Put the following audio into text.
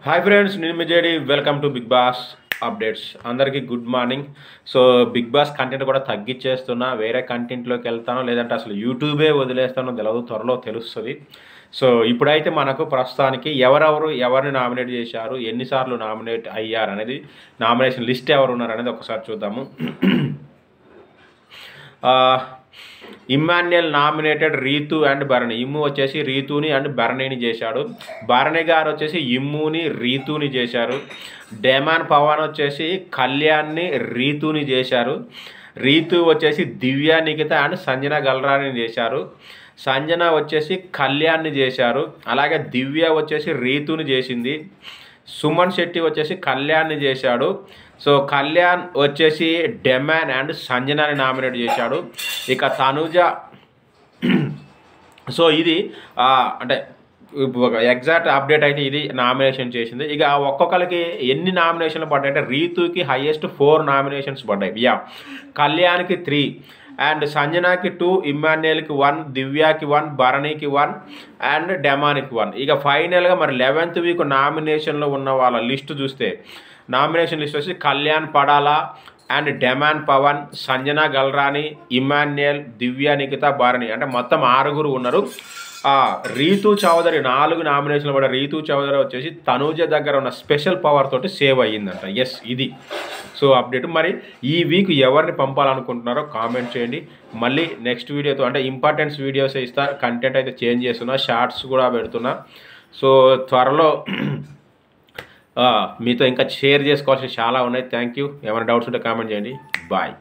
Hi friends, నేను మిజేడి. Welcome to Big Boss updates. అందరికీ good morning. So Big Boss content కూడా తగ్గించేస్తున్నా, వేరే కంటెంట్లోకి వెళ్తానో లేదంటే అసలు యూట్యూబే వదిలేస్తానో తెలియదు, త్వరలో తెలుస్తుంది. సో ఇప్పుడైతే మనకు ప్రస్తుతానికి ఎవరిని నామినేట్ చేశారు, ఎన్నిసార్లు నామినేట్ అయ్యారు అనేది, నామినేషన్ లిస్ట్ ఎవరు ఉన్నారు అనేది ఒకసారి చూద్దాము. Emmanuel nominated Ritu and Bharani. Immu వచ్చేసి రీతుని అండ్ భరణిని చేశాడు. భరణి గారు వచ్చేసి ఇమ్ముని రీతుని చేశారు. డెమాన్ పవన్ వచ్చేసి కళ్యాణ్ని రీతుని చేశారు. రీతు వచ్చేసి దివ్య నిఖిత అండ్ సంజన గల్రాని చేశారు. సంజన వచ్చేసి కళ్యాణ్ని చేశారు. అలాగే దివ్య వచ్చేసి రీతుని చేసింది. సుమన్ శెట్టి వచ్చేసి కళ్యాణ్ని చేశాడు. సో కళ్యాణ్ వచ్చేసి డెమాన్ అండ్ సంజనాని నామినేట్ చేశాడు. ఇక తనుజ, సో ఇది అంటే ఎగ్జాక్ట్ అప్డేట్ అయితే ఇది నామినేషన్ చేసింది. ఇక ఒక్కొక్కరికి ఎన్ని నామినేషన్లు పడ్డాయి అంటే రీతుకి హైయెస్ట్ 4 నామినేషన్స్ పడ్డాయి. కళ్యాణ్కి 3 అండ్ సంజనాకి 2, ఇమ్మాన్యుయల్కి 1, దివ్యాకి 1, భరణికి 1 అండ్ డెమానికి 1. ఇక ఫైనల్గా మరి 11th వీక్ నామినేషన్లో ఉన్న వాళ్ళ లిస్టు చూస్తే, నామినేషన్ లిస్ట్ వచ్చి కళ్యాణ్ పడాలా అండ్ డెమాన్ పవన్, సంజన గల్రాని, ఇమ్మాన్యుయల్, దివ్య నిఖిత, భరణి, అంటే మొత్తం 6 ఉన్నారు. రీతు చౌదరి 4 నామినేషన్లు పడ్డ రీతు చౌదరి వచ్చేసి తనూజ దగ్గర ఉన్న స్పెషల్ పవర్ తోటి సేవ్ అయ్యిందంట. ఎస్, ఇది సో అప్డేట్. మరి ఈ వీక్ ఎవరిని పంపాలనుకుంటున్నారో కామెంట్ చేయండి. మళ్ళీ నెక్స్ట్ వీడియోతో, అంటే ఇంపార్టెన్స్ వీడియోస్ ఇస్తా, కంటెంట్ అయితే చేంజ్ చేస్తున్నా, షార్ట్స్ కూడా పెడుతున్నా. సో త్వరలో మీతో ఇంకా షేర్ చేసుకోవాల్సిన చాలా ఉన్నాయి. Thank you. ఏమైనా డౌట్స్ ఉంటే కామెంట్ చేయండి. బాయ్.